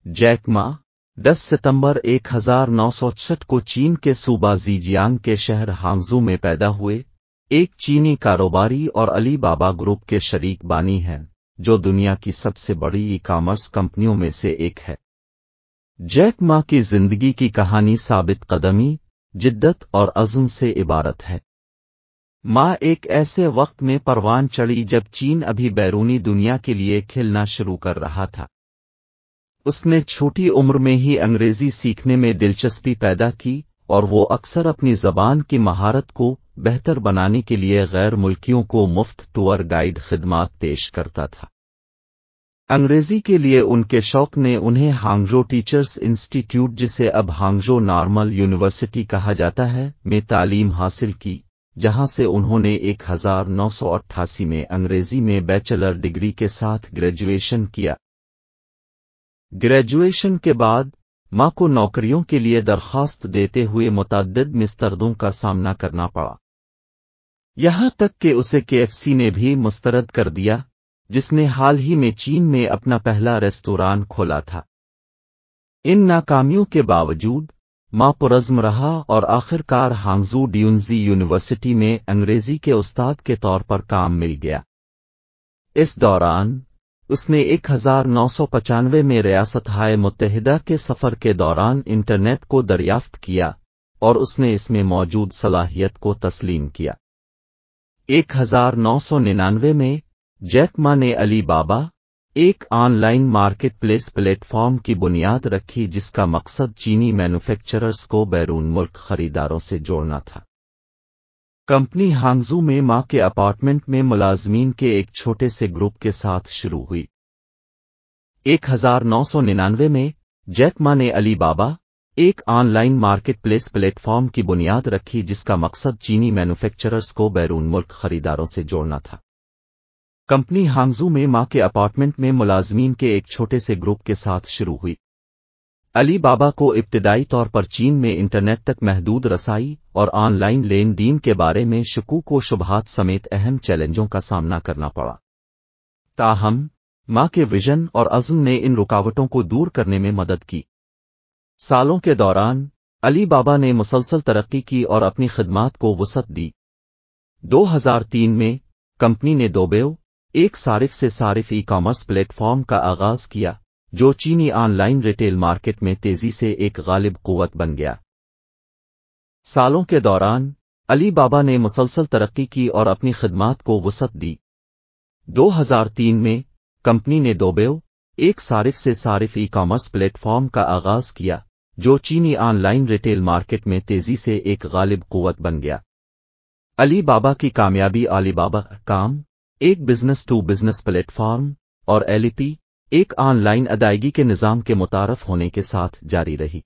Jack Ma 10 सितंबर 1966 को चीन के सूबा ज़ीजियांग के शहर हांगझू में पैदा हुए, एक चीनी कारोबारी और अली बाबा ग्रुप के शरीक बानी हैं, जो दुनिया की सबसे बड़ी ई कॉमर्स कंपनियों में से एक है। जैक मा की जिंदगी की कहानी साबित कदमी, जिद्दत और अज़्म से इबारत है। माँ एक ऐसे वक्त में परवान चढ़ी जब चीन अभी बैरूनी दुनिया के लिए खिलना शुरू कर रहा था। उसने छोटी उम्र में ही अंग्रेजी सीखने में दिलचस्पी पैदा की और वो अक्सर अपनी ज़बान की महारत को बेहतर बनाने के लिए गैर मुल्कियों को मुफ्त टूर गाइड खिदमात पेश करता था। अंग्रेजी के लिए उनके शौक ने उन्हें हांगझो टीचर्स इंस्टीट्यूट, जिसे अब हांगझो नॉर्मल यूनिवर्सिटी कहा जाता है, में तालीम हासिल की, जहां से उन्होंने 1988 में अंग्रेजी में बैचलर डिग्री के साथ ग्रेजुएशन किया। ग्रेजुएशन के बाद मां को नौकरियों के लिए दरखास्त देते हुए मुतअद्दिद मुस्तरदों का सामना करना पड़ा, यहां तक कि उसे KFC ने भी मुस्तरद कर दिया, जिसने हाल ही में चीन में अपना पहला रेस्तोरां खोला था। इन नाकामियों के बावजूद मां पुरज़्म रहा और आखिरकार हांगझू ड्यूनजी यूनिवर्सिटी में अंग्रेजी के उस्ताद के तौर पर काम मिल गया। इस दौरान उसने 1995 में रियासत-हाए मुत्तहिदा के सफ़र के दौरान इंटरनेट को दरियाफ्त किया और उसने इसमें मौजूद सलाहियत को तस्लीम किया। 1999 में जैक मा ने अली बाबा, एक ऑनलाइन मार्केट प्लेस प्लेटफॉर्म की बुनियाद रखी, जिसका मकसद चीनी मैन्युफैक्चरर्स को बैरून मुल्क खरीदारों से जोड़ना था। कंपनी हांगझू में मां के अपार्टमेंट में मुलाजमीन के एक छोटे से ग्रुप के साथ शुरू हुई। 1999 में जैक मा ने अली बाबा, एक ऑनलाइन मार्केट प्लेस प्लेटफॉर्म की बुनियाद रखी, जिसका मकसद चीनी मैन्युफैक्चरर्स को बैरून मुल्क खरीदारों से जोड़ना था। कंपनी हांगझू में मां के अपार्टमेंट में मुलाजमीन के एक छोटे से ग्रुप के साथ शुरू हुई। अली बाबा को इब्तिदाई तौर पर चीन में इंटरनेट तक महदूद रसाई और ऑनलाइन लेन देन के बारे में शकूक व शुबहात समेत अहम चैलेंजों का सामना करना पड़ा। ताहम मां के विजन और अज़्म ने इन रुकावटों को दूर करने में मदद की। सालों के दौरान अली बाबा ने मुसलसल तरक्की की और अपनी खिदमात को वुसअत दी। 2003 में कंपनी ने दोबेओ, एक सारिफ से सारिफ ई कॉमर्स प्लेटफॉर्म का आगाज किया, जो चीनी ऑनलाइन रिटेल मार्केट में तेजी से एक गालिब कुव्वत बन गया। सालों के दौरान अली बाबा ने मुसलसल तरक्की की और अपनी खिदमात को वुसअत दी। 2003 में कंपनी ने दोबेओ, एक सारिफ से सारिफ ई कॉमर्स प्लेटफॉर्म का आगाज किया, जो चीनी ऑनलाइन रिटेल मार्केट में तेजी से एक गालिब कुव्वत बन गया। अली बाबा की कामयाबी alibaba.com, एक बिजनेस टू बिजनेस प्लेटफॉर्म, और Alipay, एक ऑनलाइन अदायगी के निज़ाम के मुतारफ होने के साथ जारी रही।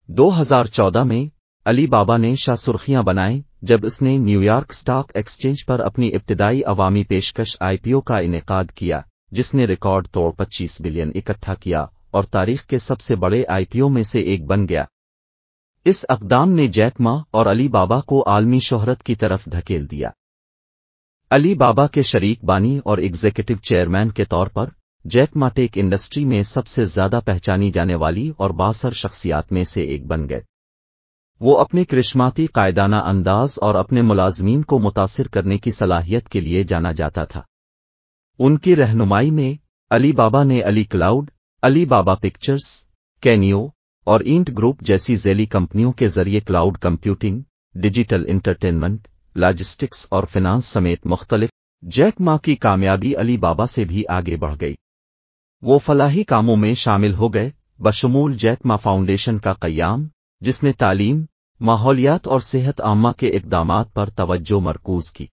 2014 में अली बाबा ने सुर्खियां बनाई जब इसने न्यूयॉर्क स्टॉक एक्सचेंज पर अपनी इब्तिदाई अवामी पेशकश IPO का इनेकाद किया, जिसने रिकॉर्ड तोड़ 25 बिलियन इकट्ठा किया और तारीख के सबसे बड़े IPO में से एक बन गया। इस अक़दाम ने जैक मा और अली बाबा को आलमी शोहरत की तरफ धकेल दिया। अली बाबा के शरीक बानी और एग्जीक्यूटिव चेयरमैन के तौर पर जैक मा टेक इंडस्ट्री में सबसे ज्यादा पहचानी जाने वाली और बासर शख्सियात में से एक बन गए। वो अपने करिश्माती कायदाना अंदाज और अपने मुलाजमीन को मुतासिर करने की सलाहियत के लिए जाना जाता था। उनकी रहनुमाई में अली बाबा ने अली क्लाउड, अली बाबा पिक्चर्स, कैनियो और इंट ग्रुप जैसी ज़ैली कंपनियों के जरिए cloud computing, digital entertainment, logistics और फिनांस समेत मुख्तलिफ। जैक मा की कामयाबी अली बाबा से भी आगे बढ़ गई। वो फलाही कामों में शामिल हो गए, बशमूल जैक मा फाउंडेशन का क़याम, जिसने तालीम, माहौलियात और सेहत आम्मा के इक़दामात पर तवज्जो मरकूज़ की।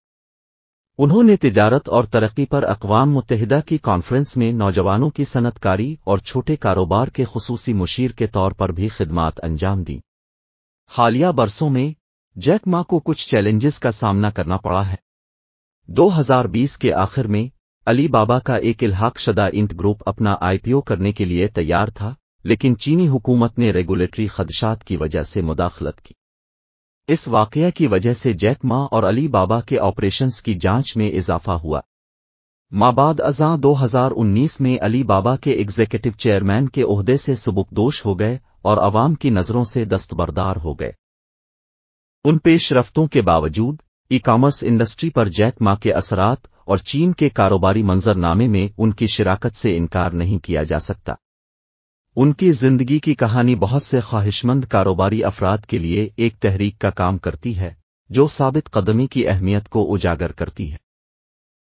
उन्होंने तिजारत और तरक्की पर अक़वाम मुत्तहिदा की कॉन्फ्रेंस में नौजवानों की सनअतकारी और छोटे कारोबार के खुसूसी मुशीर के तौर पर भी खिदमात अंजाम दी। हालिया बरसों में जैक मा को कुछ चैलेंजेस का सामना करना पड़ा है। 2020 के आखिर में अली बाबा का एक इल्हाक शुदा इंट ग्रुप अपना IPO करने के लिए तैयार था, लेकिन चीनी हुकूमत ने रेगुलेटरी खदशात की वजह से मुदाखलत की। इस वाक़या की वजह से जैक मा और अली बाबा के ऑपरेशंस की जांच में इजाफा हुआ। مابعد ازاں 2019 میں علی بابا کے ایگزیکٹو چیئرمین کے عہدے سے سبکدوش ہو گئے اور عوام کی نظروں سے دستبردار ہو گئے۔ ان پیش رفتوں کے باوجود ای کامرس انڈسٹری پر جیک ما کے اثرات اور چین کے کاروباری منظرنامے میں ان کی شراکت سے انکار نہیں کیا جا سکتا۔ ان کی زندگی کی کہانی بہت سے خواہشمند کاروباری افراد کے لیے ایک تحریک کا کام کرتی ہے، جو ثابت قدمی کی اہمیت کو اجاگر کرتی ہے۔